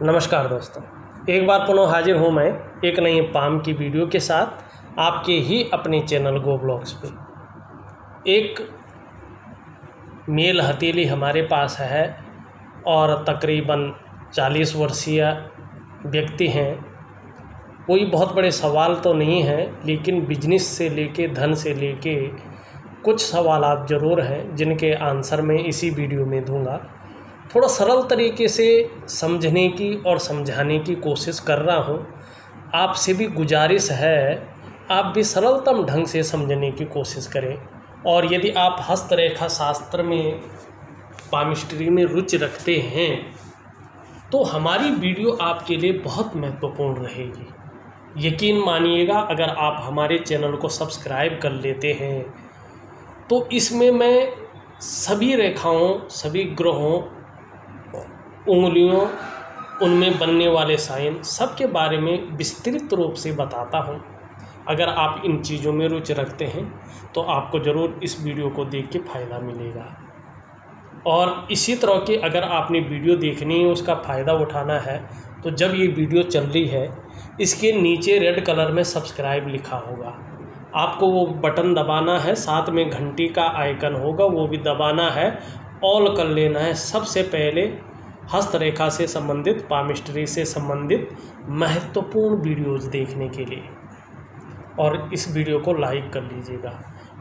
नमस्कार दोस्तों, एक बार पुनः हाजिर हूँ मैं एक नई पाम की वीडियो के साथ आपके ही अपने चैनल गो ब्लॉग्स पे। एक मेल हथेली हमारे पास है और तकरीबन 40 वर्षीय व्यक्ति हैं। कोई बहुत बड़े सवाल तो नहीं है, लेकिन बिजनेस से लेके धन से लेके कुछ सवालात ज़रूर हैं जिनके आंसर मैं इसी वीडियो में दूंगा। थोड़ा सरल तरीके से समझने की और समझाने की कोशिश कर रहा हूँ। आपसे भी गुजारिश है, आप भी सरलतम ढंग से समझने की कोशिश करें। और यदि आप हस्तरेखा शास्त्र में, पामिस्ट्री में रुचि रखते हैं तो हमारी वीडियो आपके लिए बहुत महत्वपूर्ण रहेगी। यकीन मानिएगा, अगर आप हमारे चैनल को सब्सक्राइब कर लेते हैं तो इसमें मैं सभी रेखाओं, सभी ग्रहों, उंगलियों, उनमें बनने वाले साइन, सब के बारे में विस्तृत रूप से बताता हूँ। अगर आप इन चीज़ों में रुचि रखते हैं तो आपको ज़रूर इस वीडियो को देख के फ़ायदा मिलेगा। और इसी तरह की अगर आपने वीडियो देखनी है, उसका फ़ायदा उठाना है, तो जब ये वीडियो चल रही है इसके नीचे रेड कलर में सब्सक्राइब लिखा होगा, आपको वो बटन दबाना है। साथ में घंटी का आइकन होगा, वो भी दबाना है, ऑल कर लेना है। सबसे पहले हस्तरेखा से संबंधित, पामिस्ट्री से संबंधित महत्वपूर्ण वीडियोज़ देखने के लिए। और इस वीडियो को लाइक कर लीजिएगा,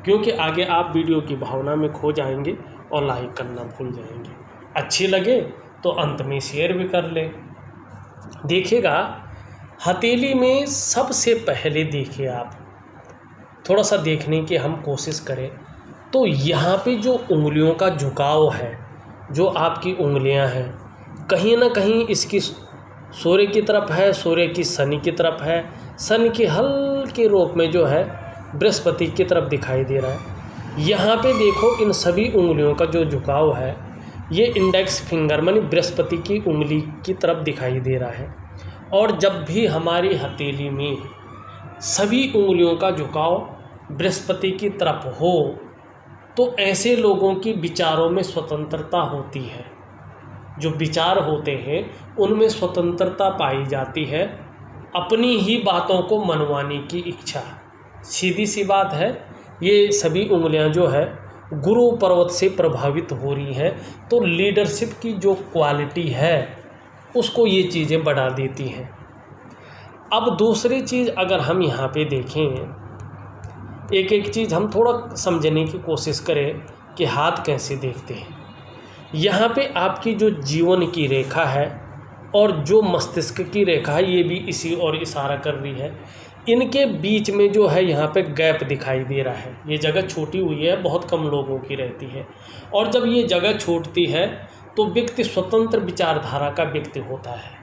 क्योंकि आगे आप वीडियो की भावना में खो जाएंगे और लाइक करना भूल जाएंगे। अच्छी लगे तो अंत में शेयर भी कर लें। देखिएगा, हथेली में सबसे पहले देखिए, आप थोड़ा सा देखने की हम कोशिश करें तो यहाँ पे जो उंगलियों का झुकाव है, जो आपकी उंगलियां हैं, कहीं ना कहीं इसकी सूर्य की तरफ है, सूर्य की शनि की तरफ है, शनि के हल्के रूप में जो है बृहस्पति की तरफ दिखाई दे रहा है। यहाँ पे देखो, इन सभी उंगलियों का जो झुकाव है ये इंडेक्स फिंगर मानी बृहस्पति की उंगली की तरफ दिखाई दे रहा है। और जब भी हमारी हथेली में सभी उंगलियों का झुकाव बृहस्पति की तरफ हो तो ऐसे लोगों की विचारों में स्वतंत्रता होती है। जो विचार होते हैं उनमें स्वतंत्रता पाई जाती है, अपनी ही बातों को मनवाने की इच्छा। सीधी सी बात है, ये सभी उंगलियां जो है गुरु पर्वत से प्रभावित हो रही हैं, तो लीडरशिप की जो क्वालिटी है उसको ये चीज़ें बढ़ा देती हैं। अब दूसरी चीज़ अगर हम यहाँ पे देखें, एक एक चीज़ हम थोड़ा समझने की कोशिश करें कि हाथ कैसे देखते हैं। यहाँ पे आपकी जो जीवन की रेखा है और जो मस्तिष्क की रेखा है, ये भी इसी ओर इशारा कर रही है। इनके बीच में जो है यहाँ पे गैप दिखाई दे रहा है। ये जगह छोटी हुई है, बहुत कम लोगों की रहती है। और जब ये जगह छूटती है तो व्यक्ति स्वतंत्र विचारधारा का व्यक्ति होता है।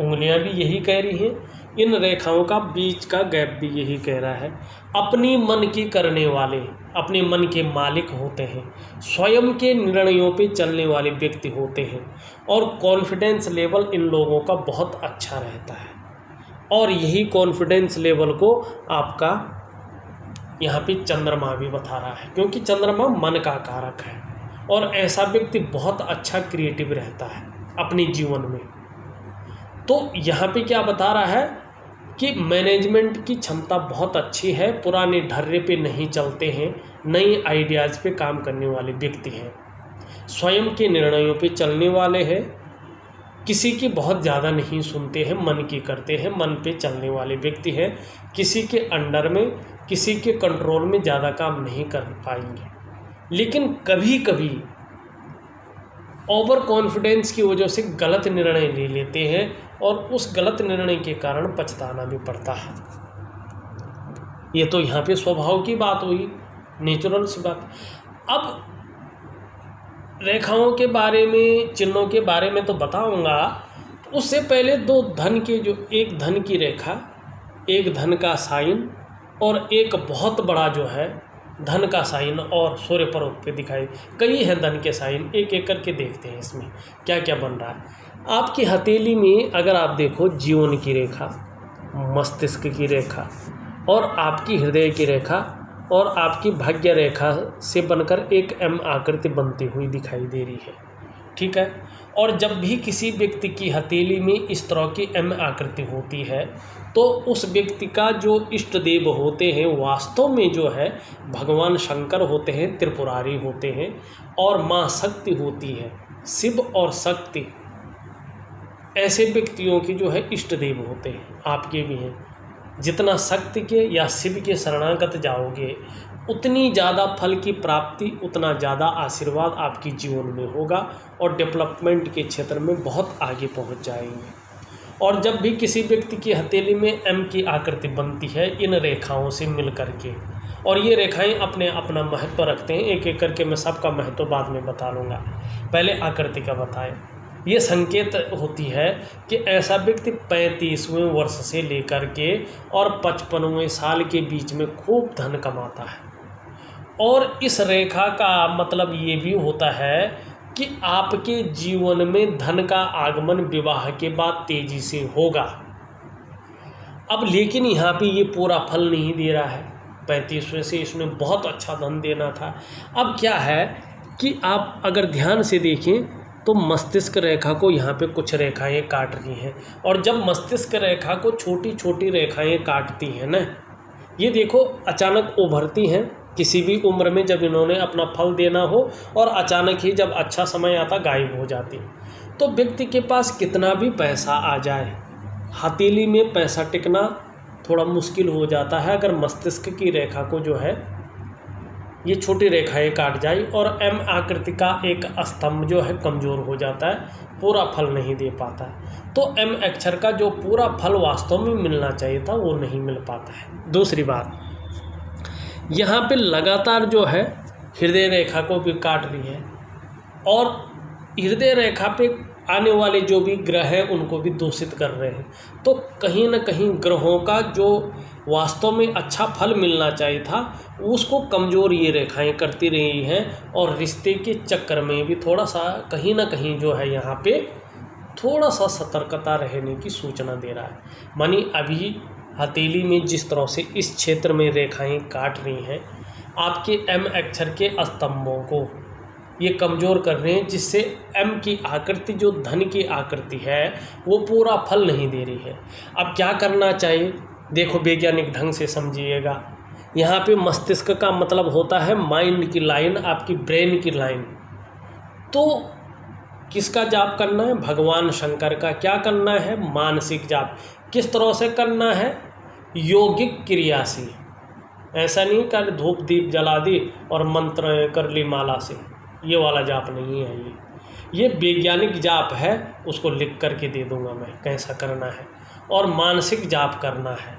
उंगलियां भी यही कह रही हैं, इन रेखाओं का बीच का गैप भी यही कह रहा है। अपनी मन की करने वाले, अपने मन के मालिक होते हैं, स्वयं के निर्णयों पे चलने वाले व्यक्ति होते हैं। और कॉन्फिडेंस लेवल इन लोगों का बहुत अच्छा रहता है। और यही कॉन्फिडेंस लेवल को आपका यहाँ पे चंद्रमा भी बता रहा है, क्योंकि चंद्रमा मन का कारक है। और ऐसा व्यक्ति बहुत अच्छा क्रिएटिव रहता है अपने जीवन में। तो यहाँ पे क्या बता रहा है कि मैनेजमेंट की क्षमता बहुत अच्छी है, पुराने ढर्रे पे नहीं चलते हैं, नई आइडियाज़ पे काम करने वाले व्यक्ति हैं, स्वयं के निर्णयों पे चलने वाले हैं, किसी की बहुत ज़्यादा नहीं सुनते हैं, मन की करते हैं, मन पे चलने वाले व्यक्ति हैं। किसी के अंडर में, किसी के कंट्रोल में ज़्यादा काम नहीं कर पाएंगे। लेकिन कभी कभी ओवर कॉन्फिडेंस की वजह से गलत निर्णय ले लेते हैं और उस गलत निर्णय के कारण पछताना भी पड़ता है। ये तो यहाँ पे स्वभाव की बात हुई, नेचुरल सी बात। अब रेखाओं के बारे में, चिन्हों के बारे में तो बताऊंगा, उससे पहले दो धन के, जो एक धन की रेखा, एक धन का साइन और एक बहुत बड़ा जो है धन का साइन और सूर्य पर्वत पे दिखाई, कई हैं धन के साइन, एक एक करके देखते हैं इसमें क्या क्या बन रहा है। आपकी हथेली में अगर आप देखो, जीवन की रेखा, मस्तिष्क की रेखा और आपकी हृदय की रेखा और आपकी भाग्य रेखा से बनकर एक एम आकृति बनती हुई दिखाई दे रही है। ठीक है। और जब भी किसी व्यक्ति की हथेली में इस तरह की एम आकृति होती है तो उस व्यक्ति का जो इष्ट देव होते हैं वास्तव में जो है भगवान शंकर होते हैं, त्रिपुरारी होते हैं, और माँ शक्ति होती है, शिव और शक्ति ऐसे व्यक्तियों की जो है इष्ट देव होते हैं, आपके भी हैं। जितना शक्ति के या शिव के शरणागत जाओगे उतनी ज़्यादा फल की प्राप्ति, उतना ज़्यादा आशीर्वाद आपकी जीवन में होगा और डेवलपमेंट के क्षेत्र में बहुत आगे पहुंच जाएंगे। और जब भी किसी व्यक्ति की हथेली में एम की आकृति बनती है इन रेखाओं से मिल करके, और ये रेखाएं अपने अपना महत्व रखते हैं, एक एक करके मैं सबका महत्व बाद में बता लूँगा, पहले आकृति का बताएं। ये संकेत होती है कि ऐसा व्यक्ति 35वें वर्ष से लेकर के और 55वें साल के बीच में खूब धन कमाता है। और इस रेखा का मतलब ये भी होता है कि आपके जीवन में धन का आगमन विवाह के बाद तेजी से होगा। अब लेकिन यहाँ पे ये पूरा फल नहीं दे रहा है, 35वें से इसने बहुत अच्छा धन देना था। अब क्या है कि आप अगर ध्यान से देखें तो मस्तिष्क रेखा को यहाँ पे कुछ रेखाएं काट रही हैं, और जब मस्तिष्क रेखा को छोटी छोटी रेखाएं काटती हैं ना, ये देखो अचानक उभरती हैं किसी भी उम्र में जब इन्होंने अपना फल देना हो, और अचानक ही जब अच्छा समय आता गायब हो जाती। तो व्यक्ति के पास कितना भी पैसा आ जाए, हथेली में पैसा टिकना थोड़ा मुश्किल हो जाता है अगर मस्तिष्क की रेखा को जो है ये छोटी रेखाएं काट जाए और एम आकृति का एक स्तंभ जो है कमज़ोर हो जाता है, पूरा फल नहीं दे पाता है। तो एम अक्षर का जो पूरा फल वास्तव में मिलना चाहिए था वो नहीं मिल पाता है। दूसरी बात, यहाँ पे लगातार जो है हृदय रेखा को भी काट रही है, और हृदय रेखा पे आने वाले जो भी ग्रह हैं उनको भी दूषित कर रहे हैं। तो कहीं ना कहीं ग्रहों का जो वास्तव में अच्छा फल मिलना चाहिए था उसको कमज़ोर ये रेखाएं करती रही हैं, और रिश्ते के चक्कर में भी थोड़ा सा कहीं ना कहीं जो है यहाँ पे थोड़ा सा सतर्कता रहने की सूचना दे रहा है। मानी अभी हथेली में जिस तरह से इस क्षेत्र में रेखाएं काट रही हैं आपके एम अक्षर के स्तंभों को ये कमज़ोर कर रहे हैं, जिससे एम की आकृति जो धन की आकृति है वो पूरा फल नहीं दे रही है। अब क्या करना चाहिए, देखो वैज्ञानिक ढंग से समझिएगा। यहाँ पे मस्तिष्क का मतलब होता है माइंड की लाइन, आपकी ब्रेन की लाइन। तो किसका जाप करना है, भगवान शंकर का। क्या करना है, मानसिक जाप। किस तरह से करना है, योगिक क्रिया से। ऐसा नहीं कर धूप दीप जला दी और मंत्र कर ली माला से, ये वाला जाप नहीं है। ये वैज्ञानिक जाप है, उसको लिख करके दे दूंगा मैं कैसा करना है। और मानसिक जाप करना है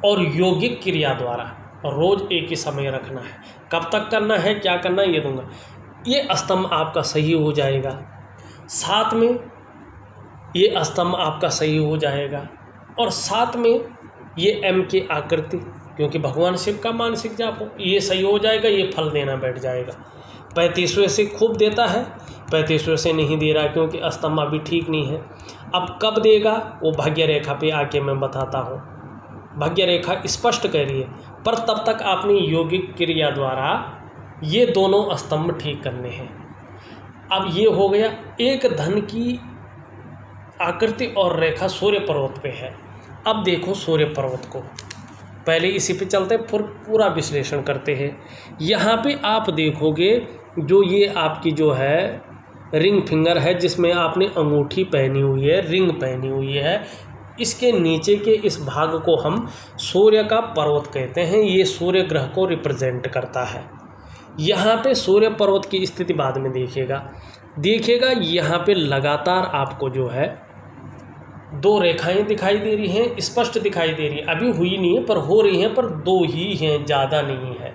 और योगिक क्रिया द्वारा रोज़ एक ही समय रखना है। कब तक करना है, क्या करना है, ये दूंगा। ये स्तंभ आपका सही हो जाएगा, साथ में ये स्तंभ आपका सही हो जाएगा, और साथ में ये एम की आकृति, क्योंकि भगवान शिव का मानसिक जाप हो, ये सही हो जाएगा, ये फल देना बैठ जाएगा। 35वें से खूब देता है, 35वें से नहीं दे रहा क्योंकि स्तंभ अभी ठीक नहीं है। अब कब देगा वो भाग्य रेखा पे आके मैं बताता हूँ। भाग्य रेखा स्पष्ट कह रही है, पर तब तक आपने योगिक क्रिया द्वारा ये दोनों स्तंभ ठीक करने हैं। अब ये हो गया, एक धन की आकृति और रेखा सूर्य पर्वत पे है। अब देखो सूर्य पर्वत को, पहले इसी पे चलते हैं फिर पूरा विश्लेषण करते हैं। यहाँ पे आप देखोगे जो ये आपकी जो है रिंग फिंगर है, जिसमें आपने अंगूठी पहनी हुई है, रिंग पहनी हुई है, इसके नीचे के इस भाग को हम सूर्य का पर्वत कहते हैं। ये सूर्य ग्रह को रिप्रेजेंट करता है। यहाँ पे सूर्य पर्वत की स्थिति बाद में देखिएगा यहाँ पे लगातार आपको जो है दो रेखाएं दिखाई दे रही हैं, स्पष्ट दिखाई दे रही है। अभी हुई नहीं है पर हो रही हैं, पर दो ही हैं, ज़्यादा नहीं है।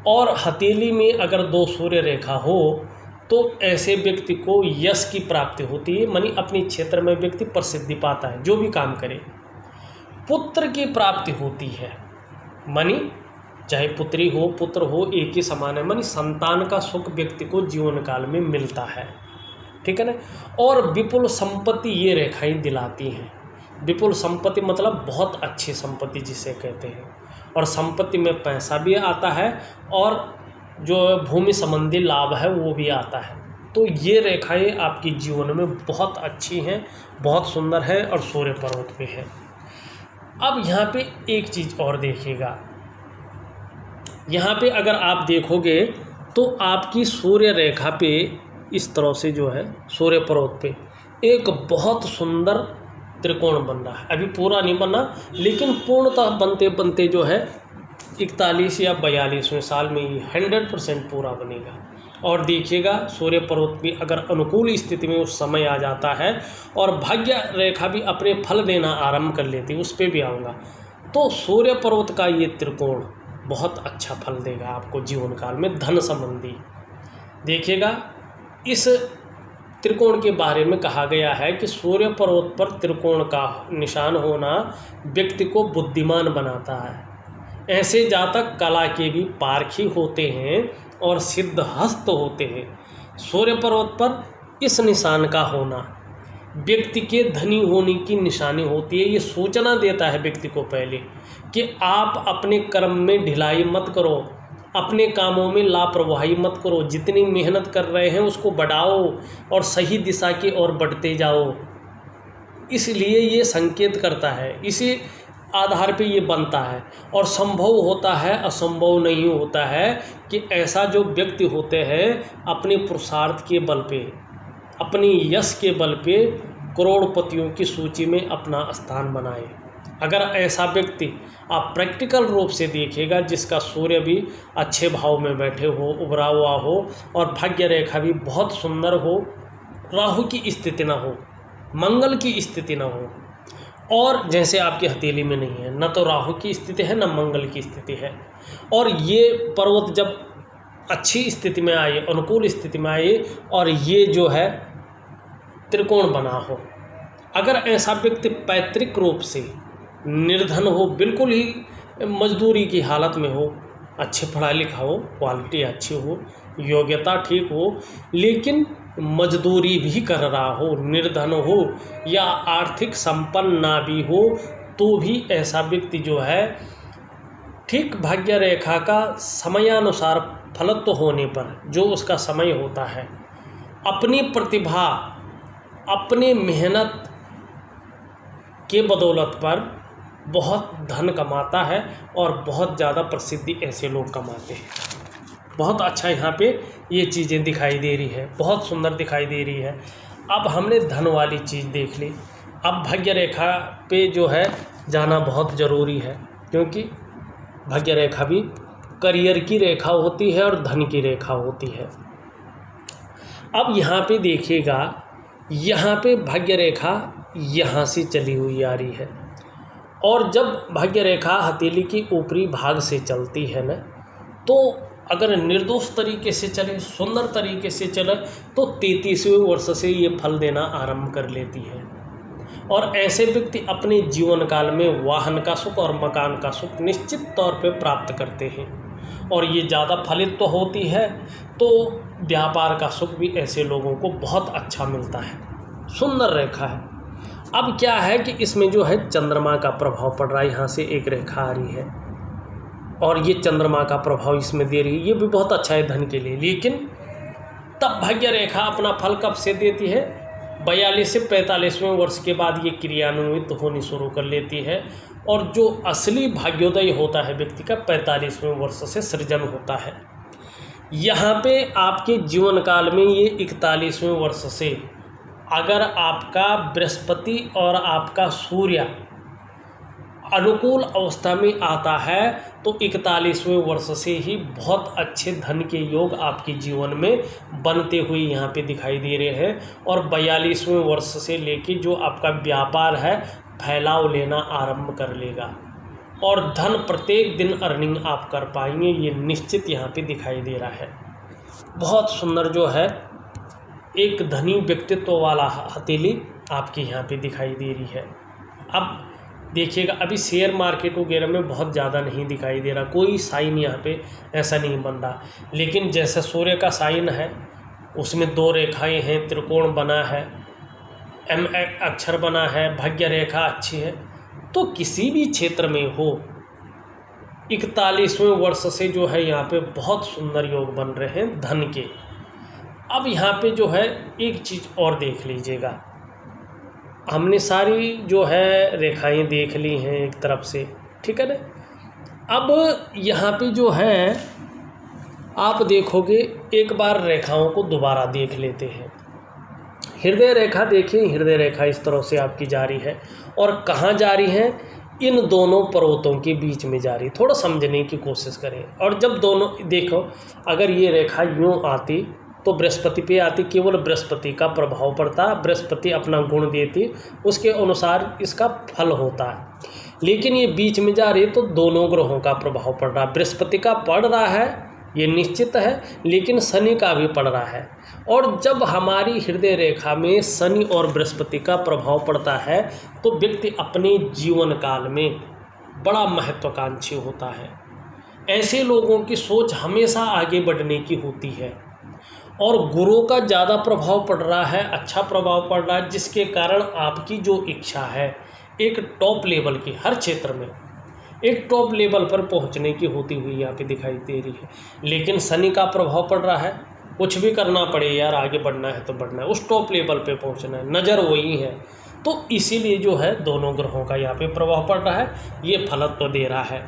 और हथेली में अगर दो सूर्य रेखा हो तो ऐसे व्यक्ति को यश की प्राप्ति होती है, मानी अपने क्षेत्र में व्यक्ति प्रसिद्धि पाता है, जो भी काम करे। पुत्र की प्राप्ति होती है, मानी चाहे पुत्री हो पुत्र हो एक ही समान है, मानी संतान का सुख व्यक्ति को जीवन काल में मिलता है, ठीक है ना। और विपुल संपत्ति ये रेखाएं दिलाती हैं। विपुल संपत्ति मतलब बहुत अच्छी संपत्ति जिसे कहते हैं, और संपत्ति में पैसा भी आता है और जो भूमि संबंधी लाभ है वो भी आता है। तो ये रेखाएं आपके जीवन में बहुत अच्छी हैं, बहुत सुंदर हैं और सूर्य पर्वत पे है। अब यहाँ पे एक चीज़ और देखिएगा, यहाँ पे अगर आप देखोगे तो आपकी सूर्य रेखा पे इस तरह से जो है सूर्य पर्वत पे एक बहुत सुंदर त्रिकोण बन रहा है। अभी पूरा नहीं बना, लेकिन पूर्णतः बनते बनते जो है 41 या 42वें साल में ये 100% पूरा बनेगा। और देखिएगा सूर्य पर्वत भी अगर अनुकूल स्थिति में उस समय आ जाता है और भाग्य रेखा भी अपने फल देना आरंभ कर लेती है, उस पर भी आऊँगा, तो सूर्य पर्वत का ये त्रिकोण बहुत अच्छा फल देगा आपको जीवन काल में धन संबंधी। देखिएगा इस त्रिकोण के बारे में कहा गया है कि सूर्य पर्वत पर त्रिकोण का निशान होना व्यक्ति को बुद्धिमान बनाता है। ऐसे जातक कला के भी पारखी होते हैं और सिद्धहस्त होते हैं। सूर्य पर्वत पर इस निशान का होना व्यक्ति के धनी होने की निशानी होती है। ये सूचना देता है व्यक्ति को पहले कि आप अपने कर्म में ढिलाई मत करो, अपने कामों में लापरवाही मत करो, जितनी मेहनत कर रहे हैं उसको बढ़ाओ और सही दिशा की ओर बढ़ते जाओ। इसलिए ये संकेत करता है, इसी आधार पे ये बनता है। और संभव होता है, असंभव नहीं होता है कि ऐसा जो व्यक्ति होते हैं अपने पुरुषार्थ के बल पे, अपनी यश के बल पे करोड़पतियों की सूची में अपना स्थान बनाए। अगर ऐसा व्यक्ति आप प्रैक्टिकल रूप से देखिएगा जिसका सूर्य भी अच्छे भाव में बैठे हो, उभरा हुआ हो और भाग्य रेखा भी बहुत सुंदर हो, राहु की स्थिति ना हो, मंगल की स्थिति ना हो, और जैसे आपकी हथेली में नहीं है, न तो राहु की स्थिति है न मंगल की स्थिति है, और ये पर्वत जब अच्छी स्थिति में आए, अनुकूल स्थिति में आए और ये जो है त्रिकोण बना हो, अगर ऐसा व्यक्ति पैतृक रूप से निर्धन हो, बिल्कुल ही मजदूरी की हालत में हो, अच्छे पढ़ा लिखा हो, क्वालिटी अच्छी हो, योग्यता ठीक हो, लेकिन मजदूरी भी कर रहा हो, निर्धन हो या आर्थिक संपन्न ना भी हो, तो भी ऐसा व्यक्ति जो है ठीक भाग्य रेखा का समयानुसार फलत्व होने पर जो उसका समय होता है, अपनी प्रतिभा, अपने मेहनत के बदौलत पर बहुत धन कमाता है और बहुत ज़्यादा प्रसिद्धि ऐसे लोग कमाते हैं। बहुत अच्छा यहाँ पे ये चीज़ें दिखाई दे रही है, बहुत सुंदर दिखाई दे रही है। अब हमने धन वाली चीज़ देख ली, अब भाग्य रेखा पे जो है जाना बहुत ज़रूरी है, क्योंकि भाग्य रेखा भी करियर की रेखा होती है और धन की रेखा होती है। अब यहाँ पे देखिएगा, यहाँ पे भाग्य रेखा यहाँ से चली हुई आ रही है, और जब भाग्य रेखा हथेली की ऊपरी भाग से चलती है ना, तो अगर निर्दोष तरीके से चले, सुंदर तरीके से चले, तो 33वें वर्ष से ये फल देना आरंभ कर लेती है। और ऐसे व्यक्ति अपने जीवन काल में वाहन का सुख और मकान का सुख निश्चित तौर पे प्राप्त करते हैं, और ये ज़्यादा फलित तो होती है, तो व्यापार का सुख भी ऐसे लोगों को बहुत अच्छा मिलता है। सुंदर रेखा है। अब क्या है कि इसमें जो है चंद्रमा का प्रभाव पड़ रहा है, यहाँ से एक रेखा आ रही है और ये चंद्रमा का प्रभाव इसमें दे रही है, ये भी बहुत अच्छा है धन के लिए। लेकिन तब भाग्य रेखा अपना फल कब से देती है? 42 से 45वें वर्ष के बाद ये क्रियान्वित होनी शुरू कर लेती है, और जो असली भाग्योदय होता है व्यक्ति का 45वें वर्ष से सृजन होता है। यहाँ पे आपके जीवन काल में ये 41वें वर्ष से अगर आपका बृहस्पति और आपका सूर्य अनुकूल अवस्था में आता है, तो 41वें वर्ष से ही बहुत अच्छे धन के योग आपके जीवन में बनते हुए यहाँ पे दिखाई दे रहे हैं। और 42वें वर्ष से लेके जो आपका व्यापार है फैलाव लेना आरंभ कर लेगा, और धन प्रत्येक दिन अर्निंग आप कर पाएंगे, ये निश्चित यहाँ पे दिखाई दे रहा है। बहुत सुंदर जो है एक धनी व्यक्तित्व वाला हथेली आपके यहाँ पे दिखाई दे रही है। अब देखिएगा, अभी शेयर मार्केट वगैरह में बहुत ज़्यादा नहीं दिखाई दे रहा, कोई साइन यहाँ पे ऐसा नहीं बन रहा, लेकिन जैसे सूर्य का साइन है उसमें 2 रेखाएं हैं, त्रिकोण बना है, M अक्षर बना है, भाग्य रेखा अच्छी है, तो किसी भी क्षेत्र में हो 41वें वर्ष से जो है यहाँ पे बहुत सुंदर योग बन रहे हैं धन के। अब यहाँ पे जो है एक चीज़ और देख लीजिएगा, हमने सारी जो है रेखाएं देख ली हैं एक तरफ से, ठीक है ना। अब यहाँ पे जो है आप देखोगे, एक बार रेखाओं को दोबारा देख लेते हैं। हृदय रेखा देखिए, हृदय रेखा इस तरह से आपकी जा रही है और कहाँ जा रही है, इन दोनों पर्वतों के बीच में जा रही। थोड़ा समझने की कोशिश करें। और जब दोनों देखो, अगर ये रेखा यूँ आती तो बृहस्पति पे आती, केवल बृहस्पति का प्रभाव पड़ता, बृहस्पति अपना गुण देती, उसके अनुसार इसका फल होता है। लेकिन ये बीच में जा रही है तो दोनों ग्रहों का प्रभाव पड़ रहा है। बृहस्पति का पड़ रहा है ये निश्चित है, लेकिन शनि का भी पड़ रहा है। और जब हमारी हृदय रेखा में शनि और बृहस्पति का प्रभाव पड़ता है तो व्यक्ति अपने जीवन काल में बड़ा महत्वाकांक्षी होता है। ऐसे लोगों की सोच हमेशा आगे बढ़ने की होती है और गुरु का ज़्यादा प्रभाव पड़ रहा है, अच्छा प्रभाव पड़ रहा है, जिसके कारण आपकी जो इच्छा है एक टॉप लेवल की, हर क्षेत्र में एक टॉप लेवल पर पहुंचने की होती हुई यहाँ पे दिखाई दे रही है। लेकिन शनि का प्रभाव पड़ रहा है, कुछ भी करना पड़े यार, आगे बढ़ना है तो बढ़ना है, उस टॉप लेवल पे पहुंचना है, नज़र वही है। तो इसीलिए जो है दोनों ग्रहों का यहाँ पे प्रभाव पड़ रहा है, ये फलत्व दे रहा है।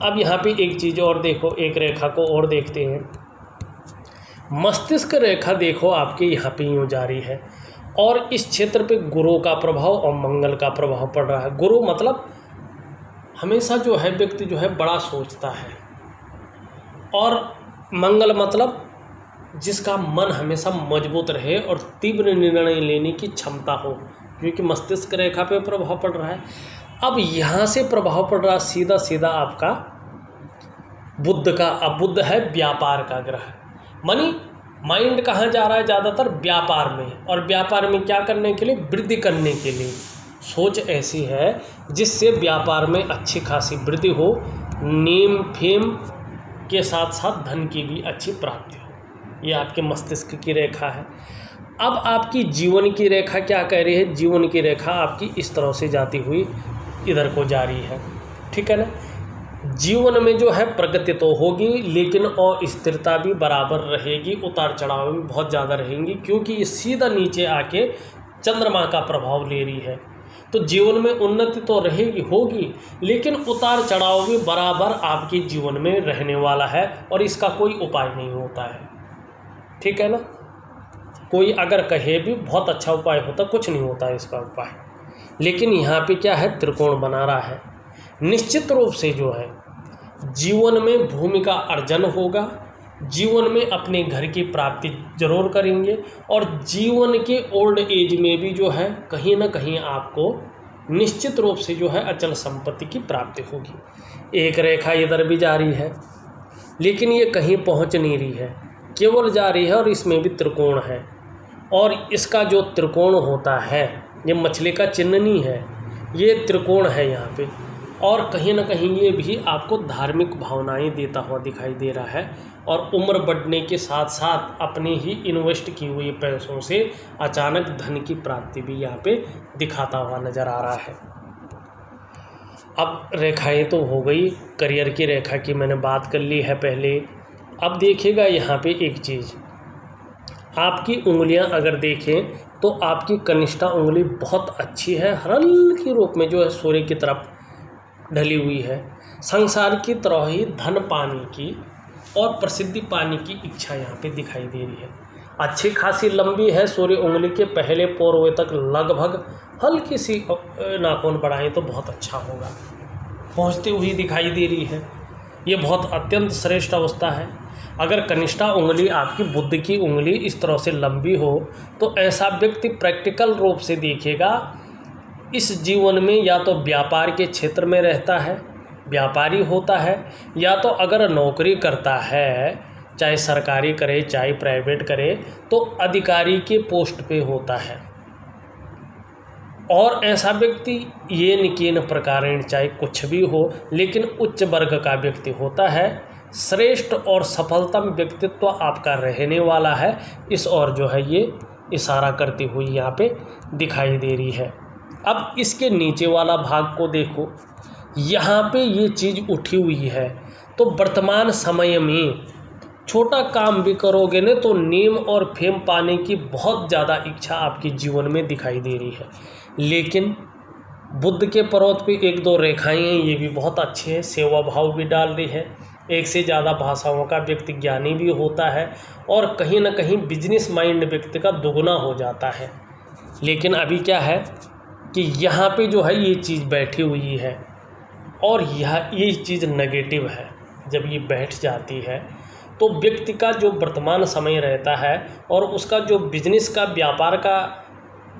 अब यहाँ पे एक चीज़ और देखो, एक रेखा को और देखते हैं। मस्तिष्क रेखा देखो आपके यहाँ पे यूँ जा रही है और इस क्षेत्र पे गुरु का प्रभाव और मंगल का प्रभाव पड़ रहा है। गुरु मतलब हमेशा जो है व्यक्ति जो है बड़ा सोचता है, और मंगल मतलब जिसका मन हमेशा मजबूत रहे और तीव्र निर्णय लेने की क्षमता हो, क्योंकि मस्तिष्क रेखा पे प्रभाव पड़ रहा है। अब यहाँ से प्रभाव पड़ रहा है सीधा सीधा आपका बुध का। अब बुध है व्यापार का ग्रह, मनी माइंड कहाँ जा रहा है, ज़्यादातर व्यापार में। और व्यापार में क्या करने के लिए, वृद्धि करने के लिए। सोच ऐसी है जिससे व्यापार में अच्छी खासी वृद्धि हो, नेम फेम के साथ साथ धन की भी अच्छी प्राप्ति हो। ये आपके मस्तिष्क की रेखा है। अब आपकी जीवन की रेखा क्या कह रही है, जीवन की रेखा आपकी इस तरह से जाती हुई इधर को जा रही है, ठीक है ना। जीवन में जो है प्रगति तो होगी, लेकिन अस्थिरता भी बराबर रहेगी, उतार चढ़ाव भी बहुत ज़्यादा रहेंगी, क्योंकि ये सीधा नीचे आके चंद्रमा का प्रभाव ले रही है। तो जीवन में उन्नति तो रहेगी, होगी, लेकिन उतार चढ़ाव भी बराबर आपके जीवन में रहने वाला है और इसका कोई उपाय नहीं होता है, ठीक है ना। कोई अगर कहे भी बहुत अच्छा उपाय होता, कुछ नहीं होता है इसका उपाय। लेकिन यहाँ पे क्या है, त्रिकोण बना रहा है। निश्चित रूप से जो है जीवन में भूमि का अर्जन होगा, जीवन में अपने घर की प्राप्ति जरूर करेंगे, और जीवन के ओल्ड एज में भी जो है कहीं ना कहीं आपको निश्चित रूप से जो है अचल संपत्ति की प्राप्ति होगी। एक रेखा इधर भी जा रही है, लेकिन ये कहीं पहुंच नहीं रही है, केवल जा रही है, और इसमें भी त्रिकोण है। और इसका जो त्रिकोण होता है, ये मछली का चिन्ह नहीं है, ये त्रिकोण है यहाँ पे। और कहीं ना कहीं ये भी आपको धार्मिक भावनाएं देता हुआ दिखाई दे रहा है, और उम्र बढ़ने के साथ साथ अपने ही इन्वेस्ट किए हुए पैसों से अचानक धन की प्राप्ति भी यहाँ पे दिखाता हुआ नज़र आ रहा है। अब रेखाएं तो हो गई, करियर की रेखा की मैंने बात कर ली है पहले। अब देखिएगा यहाँ पे एक चीज़, आपकी उंगलियाँ अगर देखें तो आपकी कनिष्ठा उंगली बहुत अच्छी है, हल्की रूप में जो है सूर्य की तरफ ढली हुई है। संसार की तरह ही धन पाने की और प्रसिद्धि पाने की इच्छा यहाँ पे दिखाई दे रही है। अच्छी खासी लंबी है सूर्य उंगली के पहले पोरवे तक, लगभग हल्की सी नाखून बढ़ाएं तो बहुत अच्छा होगा, पहुँचती हुई दिखाई दे रही है। ये बहुत अत्यंत श्रेष्ठ अवस्था है। अगर कनिष्ठा उंगली आपकी बुद्ध की उंगली इस तरह से लंबी हो तो ऐसा व्यक्ति प्रैक्टिकल रूप से देखेगा, इस जीवन में या तो व्यापार के क्षेत्र में रहता है, व्यापारी होता है, या तो अगर नौकरी करता है, चाहे सरकारी करे चाहे प्राइवेट करे, तो अधिकारी के पोस्ट पे होता है। और ऐसा व्यक्ति ये निकीन प्रकारेण चाहे कुछ भी हो, लेकिन उच्च वर्ग का व्यक्ति होता है। श्रेष्ठ और सफलतम व्यक्तित्व आपका रहने वाला है, इस और जो है ये इशारा करती हुई यहाँ पे दिखाई दे रही है। अब इसके नीचे वाला भाग को देखो, यहाँ पे ये चीज़ उठी हुई है। तो वर्तमान समय में छोटा काम भी करोगे ना तो नेम और फेम पाने की बहुत ज़्यादा इच्छा आपके जीवन में दिखाई दे रही है। लेकिन बुध के पर्वत पे एक दो रेखाएं हैं, ये भी बहुत अच्छी है, सेवा भाव भी डाल रही है। एक से ज़्यादा भाषाओं का व्यक्ति ज्ञानी भी होता है और कहीं ना कहीं बिजनेस माइंड व्यक्ति का दुगना हो जाता है। लेकिन अभी क्या है कि यहाँ पे जो है ये चीज़ बैठी हुई है और ये चीज़ नेगेटिव है। जब ये बैठ जाती है तो व्यक्ति का जो वर्तमान समय रहता है और उसका जो बिजनेस का व्यापार का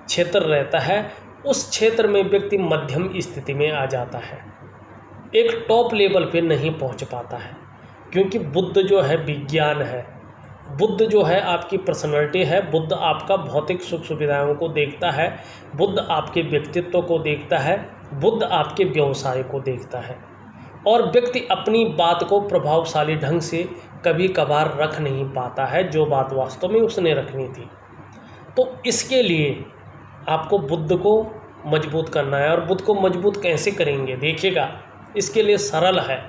क्षेत्र रहता है, उस क्षेत्र में व्यक्ति मध्यम स्थिति में आ जाता है, एक टॉप लेवल पे नहीं पहुंच पाता है। क्योंकि बुध जो है विज्ञान है, बुध जो है आपकी पर्सनैलिटी है, बुध आपका भौतिक सुख सुविधाओं को देखता है, बुध आपके व्यक्तित्व को देखता है, बुध आपके व्यवसाय को देखता है। और व्यक्ति अपनी बात को प्रभावशाली ढंग से कभी कभार रख नहीं पाता है, जो बात वास्तव में उसने रखनी थी। तो इसके लिए आपको बुध को मजबूत करना है। और बुध को मजबूत कैसे करेंगे देखिएगा, इसके लिए सरल है।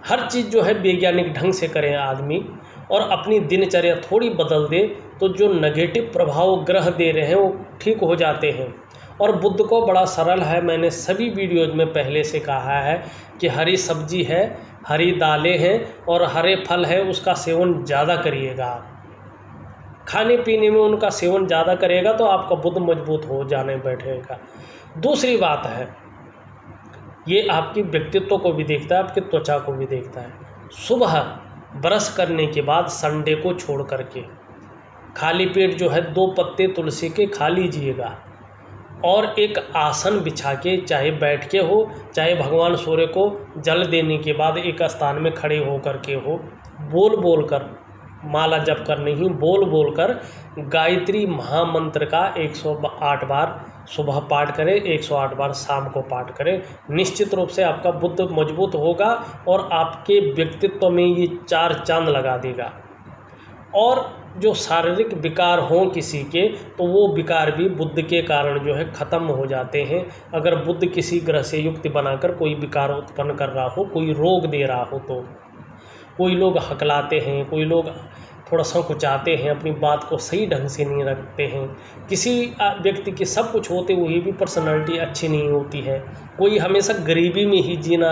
हर चीज़ जो है वैज्ञानिक ढंग से करें आदमी और अपनी दिनचर्या थोड़ी बदल दे तो जो नेगेटिव प्रभाव ग्रह दे रहे हैं वो ठीक हो जाते हैं। और बुध को बड़ा सरल है, मैंने सभी वीडियोज में पहले से कहा है कि हरी सब्जी है, हरी दालें हैं और हरे फल है, उसका सेवन ज़्यादा करिएगा आप। खाने पीने में उनका सेवन ज़्यादा करेगा तो आपका बुध मजबूत हो जाने बैठेगा। दूसरी बात है, ये आपकी व्यक्तित्व को भी देखता है, आपकी त्वचा को भी देखता है। सुबह ब्रश करने के बाद संडे को छोड़ करके खाली पेट जो है 2 पत्ते तुलसी के खा लीजिएगा और एक आसन बिछा के, चाहे बैठ के हो चाहे भगवान सूर्य को जल देने के बाद एक स्थान में खड़े हो करके हो, बोल बोल कर, माला जप कर नहीं, बोल बोल कर गायत्री महामंत्र का 108 बार सुबह पाठ करें, 108 बार शाम को पाठ करें। निश्चित रूप से आपका बुध मजबूत होगा और आपके व्यक्तित्व में ये 4 चांद लगा देगा। और जो शारीरिक विकार हों किसी के, तो वो विकार भी बुध के कारण जो है ख़त्म हो जाते हैं। अगर बुध किसी ग्रह से युक्त बनाकर कोई विकार उत्पन्न कर रहा हो, कोई रोग दे रहा हो, तो कोई लोग हकलाते हैं, कोई लोग थोड़ा संकुचाते हैं, अपनी बात को सही ढंग से नहीं रखते हैं, किसी व्यक्ति की सब कुछ होते हुए भी पर्सनालिटी अच्छी नहीं होती है, कोई हमेशा गरीबी में ही जीना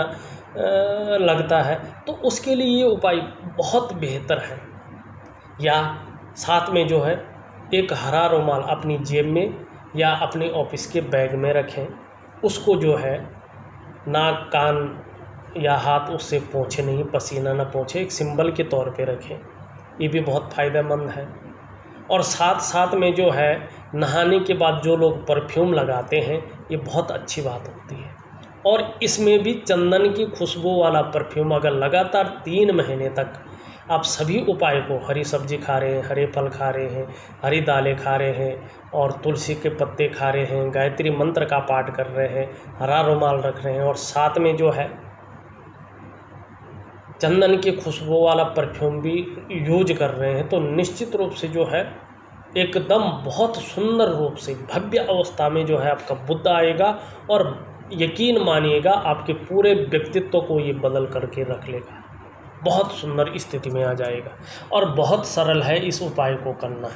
लगता है, तो उसके लिए ये उपाय बहुत बेहतर है। या साथ में जो है एक हरा रुमाल अपनी जेब में या अपने ऑफिस के बैग में रखें, उसको जो है नाक कान या हाथ उससे पोंछे नहीं, पसीना ना पोंछे, एक सिंबल के तौर पे रखें, ये भी बहुत फ़ायदेमंद है। और साथ साथ में जो है नहाने के बाद जो लोग परफ्यूम लगाते हैं, ये बहुत अच्छी बात होती है। और इसमें भी चंदन की खुशबू वाला परफ्यूम अगर लगातार 3 महीने तक आप सभी उपाय को, हरी सब्जी खा रहे हैं, हरे फल खा रहे हैं, हरी दालें खा रहे हैं और तुलसी के पत्ते खा रहे हैं, गायत्री मंत्र का पाठ कर रहे हैं, हरा रुमाल रख रहे हैं और साथ में जो है चंदन की खुशबू वाला परफ्यूम भी यूज कर रहे हैं, तो निश्चित रूप से जो है एकदम बहुत सुंदर रूप से भव्य अवस्था में जो है आपका बुध आएगा और यकीन मानिएगा आपके पूरे व्यक्तित्व को ये बदल करके रख लेगा, बहुत सुंदर स्थिति में आ जाएगा। और बहुत सरल है इस उपाय को करना।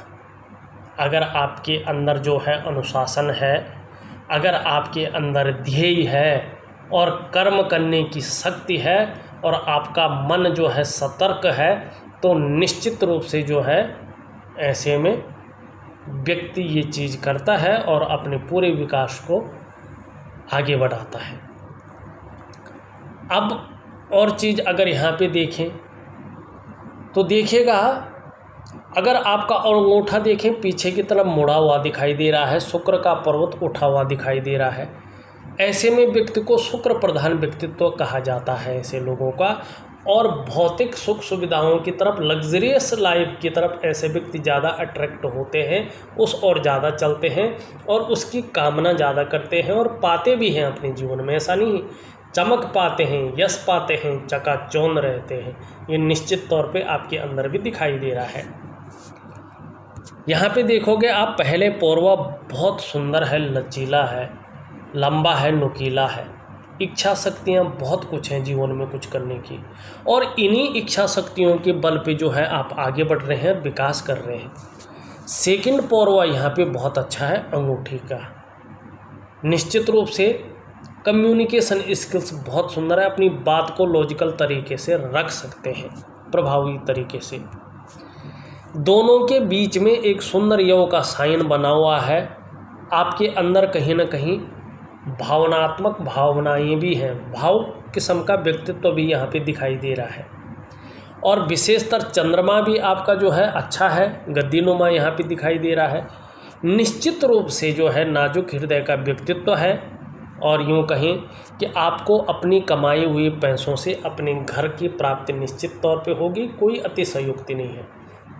अगर आपके अंदर जो है अनुशासन है, अगर आपके अंदर ध्येय है और कर्म करने की शक्ति है और आपका मन जो है सतर्क है, तो निश्चित रूप से जो है ऐसे में व्यक्ति ये चीज़ करता है और अपने पूरे विकास को आगे बढ़ाता है। अब और चीज़ अगर यहाँ पे देखें तो देखिएगा, अगर आपका अंगूठा देखें पीछे की तरफ मुड़ा हुआ दिखाई दे रहा है, शुक्र का पर्वत उठा हुआ दिखाई दे रहा है, ऐसे में व्यक्ति को शुक्र प्रधान व्यक्तित्व कहा जाता है ऐसे लोगों का। और भौतिक सुख सुविधाओं की तरफ, लग्जरियस लाइफ की तरफ ऐसे व्यक्ति ज़्यादा अट्रैक्ट होते हैं, उस और ज़्यादा चलते हैं और उसकी कामना ज़्यादा करते हैं और पाते भी हैं अपने जीवन में। ऐसा नहीं, चमक पाते हैं, यश पाते हैं, चकाचौंध रहते हैं। ये निश्चित तौर पे आपके अंदर भी दिखाई दे रहा है। यहाँ पे देखोगे आप, पहले पौरवा बहुत सुंदर है, लचीला है, लंबा है, नुकीला है, इच्छा शक्तियाँ बहुत कुछ हैं जीवन में कुछ करने की, और इन्हीं इच्छा शक्तियों के बल पे जो है आप आगे बढ़ रहे हैं, विकास कर रहे हैं। सेकंड पौरवा यहाँ पे बहुत अच्छा है अंगूठी का। निश्चित रूप से कम्युनिकेशन स्किल्स बहुत सुंदर है, अपनी बात को लॉजिकल तरीके से रख सकते हैं, प्रभावी तरीके से। दोनों के बीच में एक सुंदर यव का साइन बना हुआ है। आपके अंदर कहीं ना कहीं भावनात्मक भावनाएं भी हैं, भाव किस्म का व्यक्तित्व भी यहाँ पे दिखाई दे रहा है। और विशेषतर चंद्रमा भी आपका जो है अच्छा है, गद्दीनुमा यहाँ पे दिखाई दे रहा है। निश्चित रूप से जो है नाजुक हृदय का व्यक्तित्व है, और यूँ कहें कि आपको अपनी कमाई हुई पैसों से अपने घर की प्राप्ति निश्चित तौर पे होगी, कोई अतिशयोक्ति नहीं है।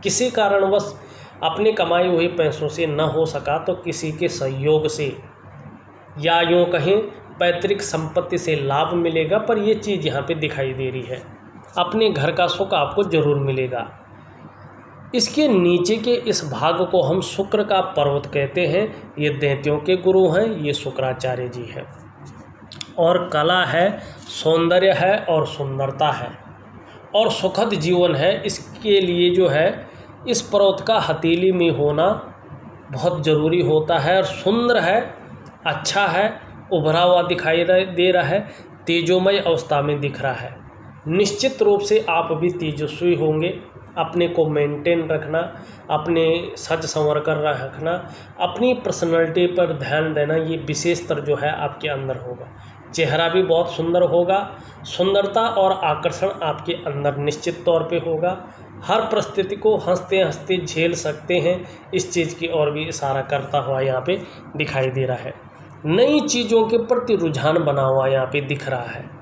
किसी कारणवश अपने कमाई हुए पैसों से न हो सका तो किसी के सहयोग से या यूँ कहें पैतृक संपत्ति से लाभ मिलेगा, पर ये चीज़ यहाँ पे दिखाई दे रही है। अपने घर का सुख आपको जरूर मिलेगा। इसके नीचे के इस भाग को हम शुक्र का पर्वत कहते हैं। ये दैत्यों के गुरु हैं, ये शुक्राचार्य जी हैं। और कला है, सौंदर्य है और सुंदरता है और सुखद जीवन है। इसके लिए जो है इस पर्वत का हथेली में होना बहुत ज़रूरी होता है। और सुंदर है, अच्छा है, उभरा हुआ दिखाई दे रहा है, तेजोमय अवस्था में दिख रहा है। निश्चित रूप से आप भी तेजस्वी होंगे। अपने को मेंटेन रखना, अपने सज संवर कर रखना, अपनी पर्सनैलिटी पर ध्यान देना, ये विशेषतर जो है आपके अंदर होगा। चेहरा भी बहुत सुंदर होगा। सुंदरता और आकर्षण आपके अंदर निश्चित तौर पे होगा। हर परिस्थिति को हंसते हंसते झेल सकते हैं, इस चीज़ की ओर भी इशारा करता हुआ यहाँ पे दिखाई दे रहा है। नई चीज़ों के प्रति रुझान बना हुआ यहाँ पे दिख रहा है।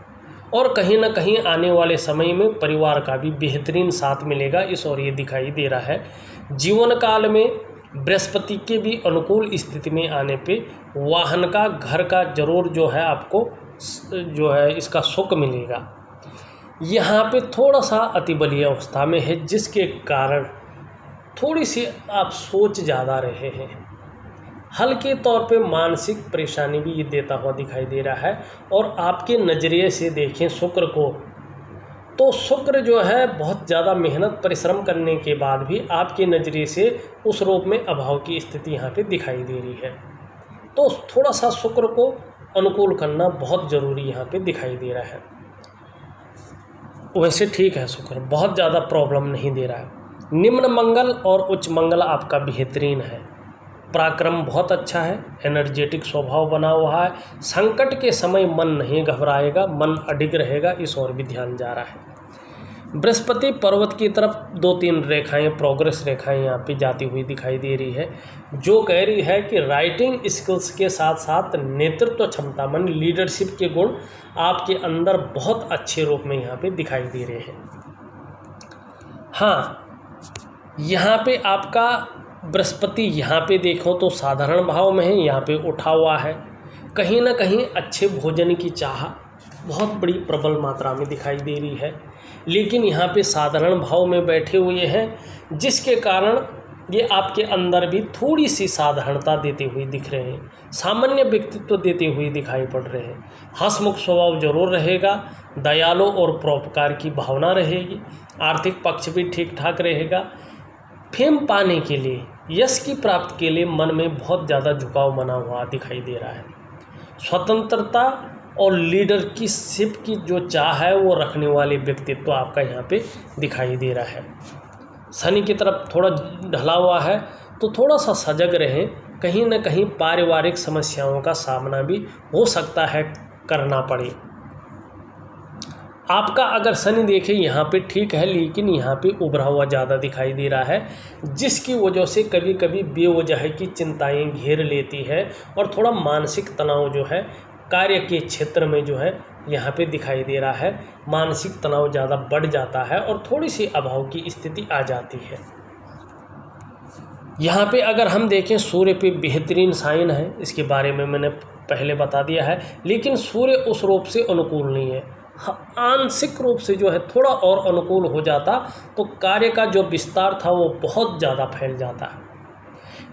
और कहीं ना कहीं आने वाले समय में परिवार का भी बेहतरीन साथ मिलेगा, इस ओर ये दिखाई दे रहा है। जीवन काल में बृहस्पति के भी अनुकूल स्थिति में आने पे वाहन का, घर का जरूर जो है आपको जो है इसका सुख मिलेगा। यहाँ पे थोड़ा सा अतिबलीय अवस्था में है, जिसके कारण थोड़ी सी आप सोच ज़्यादा रहे हैं। हल्के तौर पे मानसिक परेशानी भी ये देता हुआ दिखाई दे रहा है। और आपके नज़रिए से देखें शुक्र को, तो शुक्र जो है बहुत ज़्यादा मेहनत परिश्रम करने के बाद भी आपके नज़रिए से उस रूप में अभाव की स्थिति यहाँ पे दिखाई दे रही है। तो थोड़ा सा शुक्र को अनुकूल करना बहुत ज़रूरी यहाँ पे दिखाई दे रहा है। वैसे ठीक है, शुक्र बहुत ज़्यादा प्रॉब्लम नहीं दे रहा है। निम्न मंगल और उच्च मंगल आपका बेहतरीन है। पराक्रम बहुत अच्छा है, एनर्जेटिक स्वभाव बना हुआ है। संकट के समय मन नहीं घबराएगा, मन अडिग रहेगा, इस ओर भी ध्यान जा रहा है। बृहस्पति पर्वत की तरफ 2-3 रेखाएं, प्रोग्रेस रेखाएं यहाँ पे जाती हुई दिखाई दे रही है, जो कह रही है कि राइटिंग स्किल्स के साथ साथ नेतृत्व क्षमता, मन लीडरशिप के गुण आपके अंदर बहुत अच्छे रूप में यहाँ पे दिखाई दे रहे हैं। हाँ, यहाँ पे आपका बृहस्पति यहाँ पे देखो तो साधारण भाव में है, यहाँ पे उठा हुआ है। कहीं ना कहीं अच्छे भोजन की चाह बहुत बड़ी प्रबल मात्रा में दिखाई दे रही है, लेकिन यहाँ पे साधारण भाव में बैठे हुए हैं, जिसके कारण ये आपके अंदर भी थोड़ी सी साधारणता देते हुए दिख रहे हैं, सामान्य व्यक्तित्व देते हुए दिखाई पड़ रहे हैं। हंसमुख स्वभाव जरूर रहेगा, दयालु और परोपकार की भावना रहेगी, आर्थिक पक्ष भी ठीक ठाक रहेगा। फेम पाने के लिए, यश की प्राप्ति के लिए मन में बहुत ज़्यादा झुकाव बना हुआ दिखाई दे रहा है। स्वतंत्रता और लीडरशिप की जो चाह है वो रखने वाले व्यक्तित्व आपका यहाँ पे दिखाई दे रहा है। शनि की तरफ थोड़ा ढला हुआ है, तो थोड़ा सा सजग रहें। कहीं ना कहीं पारिवारिक समस्याओं का सामना भी हो सकता है करना पड़े। आपका अगर शनि देखें यहाँ पे ठीक है, लेकिन यहाँ पे उभरा हुआ ज़्यादा दिखाई दे रहा है, जिसकी वजह से कभी कभी बेवजह की चिंताएं घेर लेती है और थोड़ा मानसिक तनाव जो है कार्य के क्षेत्र में जो है यहाँ पे दिखाई दे रहा है। मानसिक तनाव ज़्यादा बढ़ जाता है और थोड़ी सी अभाव की स्थिति आ जाती है। यहाँ पे अगर हम देखें सूर्य पे बेहतरीन साइन है, इसके बारे में मैंने पहले बता दिया है, लेकिन सूर्य उस रूप से अनुकूल नहीं है। आंशिक रूप से जो है थोड़ा और अनुकूल हो जाता तो कार्य का जो विस्तार था वो बहुत ज़्यादा फैल जाता है।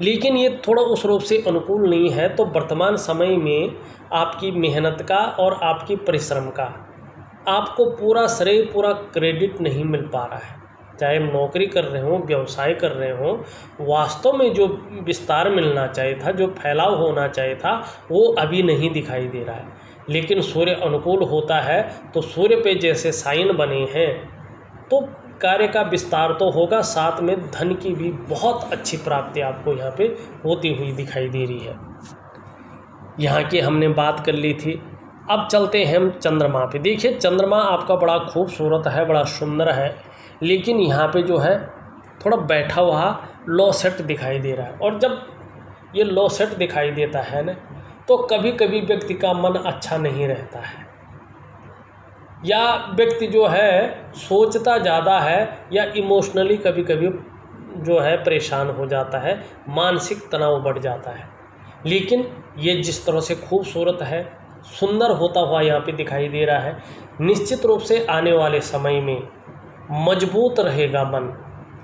लेकिन ये थोड़ा उस रूप से अनुकूल नहीं है। तो वर्तमान समय में आपकी मेहनत का और आपकी परिश्रम का आपको पूरा श्रेय, पूरा क्रेडिट नहीं मिल पा रहा है। चाहे हम नौकरी कर रहे हों, व्यवसाय कर रहे हों, वास्तव में जो विस्तार मिलना चाहिए था, जो फैलाव होना चाहिए था, वो अभी नहीं दिखाई दे रहा है। लेकिन सूर्य अनुकूल होता है तो सूर्य पे जैसे साइन बने हैं तो कार्य का विस्तार तो होगा, साथ में धन की भी बहुत अच्छी प्राप्ति आपको यहाँ पे होती हुई दिखाई दे रही है। यहाँ की हमने बात कर ली थी। अब चलते हैं हम चंद्रमा पे। देखिए चंद्रमा आपका बड़ा खूबसूरत है, बड़ा सुंदर है, लेकिन यहाँ पे जो है थोड़ा बैठा हुआ लो सेट दिखाई दे रहा है। और जब ये लो सेट दिखाई देता है ना, तो कभी कभी व्यक्ति का मन अच्छा नहीं रहता है, या व्यक्ति जो है सोचता ज़्यादा है, या इमोशनली कभी कभी जो है परेशान हो जाता है, मानसिक तनाव बढ़ जाता है। लेकिन ये जिस तरह से खूबसूरत है, सुंदर होता हुआ यहाँ पे दिखाई दे रहा है, निश्चित रूप से आने वाले समय में मजबूत रहेगा मन,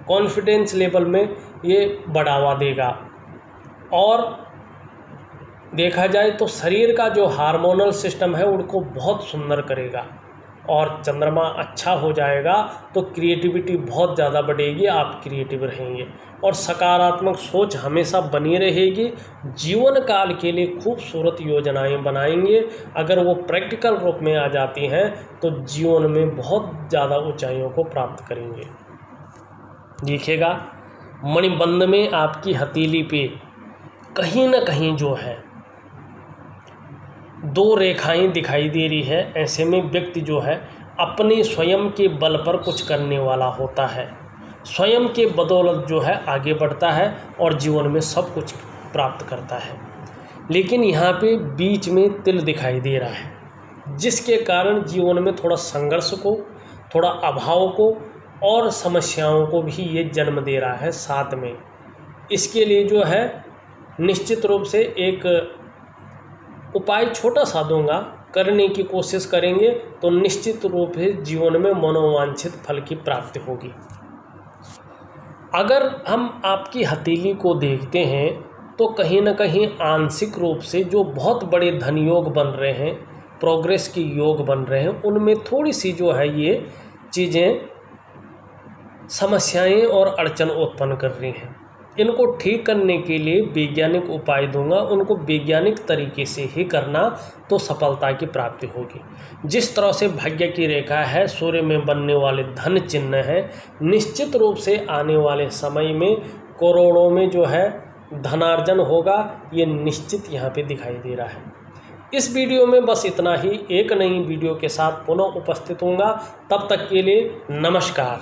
कॉन्फिडेंस लेवल में ये बढ़ावा देगा। और देखा जाए तो शरीर का जो हार्मोनल सिस्टम है उनको बहुत सुंदर करेगा। और चंद्रमा अच्छा हो जाएगा तो क्रिएटिविटी बहुत ज़्यादा बढ़ेगी, आप क्रिएटिव रहेंगे और सकारात्मक सोच हमेशा बनी रहेगी। जीवन काल के लिए खूबसूरत योजनाएं बनाएंगे। अगर वो प्रैक्टिकल रूप में आ जाती हैं तो जीवन में बहुत ज़्यादा ऊंचाइयों को प्राप्त करेंगे। देखिएगा मणिबंध में आपकी हथेली पे कहीं ना कहीं जो है 2 रेखाएं दिखाई दे रही है। ऐसे में व्यक्ति जो है अपने स्वयं के बल पर कुछ करने वाला होता है, स्वयं के बदौलत जो है आगे बढ़ता है और जीवन में सब कुछ प्राप्त करता है। लेकिन यहाँ पे बीच में तिल दिखाई दे रहा है, जिसके कारण जीवन में थोड़ा संघर्ष को, थोड़ा अभाव को और समस्याओं को भी ये जन्म दे रहा है साथ में। इसके लिए जो है निश्चित रूप से एक उपाय छोटा सा दूंगा, करने की कोशिश करेंगे तो निश्चित रूप से जीवन में मनोवांछित फल की प्राप्ति होगी। अगर हम आपकी हथेली को देखते हैं तो कहीं ना कहीं आंशिक रूप से जो बहुत बड़े धन योग बन रहे हैं, प्रोग्रेस की योग बन रहे हैं, उनमें थोड़ी सी जो है ये चीज़ें समस्याएं और अड़चन उत्पन्न कर रही हैं। इनको ठीक करने के लिए वैज्ञानिक उपाय दूंगा, उनको वैज्ञानिक तरीके से ही करना तो सफलता की प्राप्ति होगी। जिस तरह से भाग्य की रेखा है, सूर्य में बनने वाले धन चिन्ह है, निश्चित रूप से आने वाले समय में करोड़ों में जो है धनार्जन होगा, ये निश्चित यहाँ पे दिखाई दे रहा है। इस वीडियो में बस इतना ही। एक नई वीडियो के साथ पुनः उपस्थित होऊंगा, तब तक के लिए नमस्कार।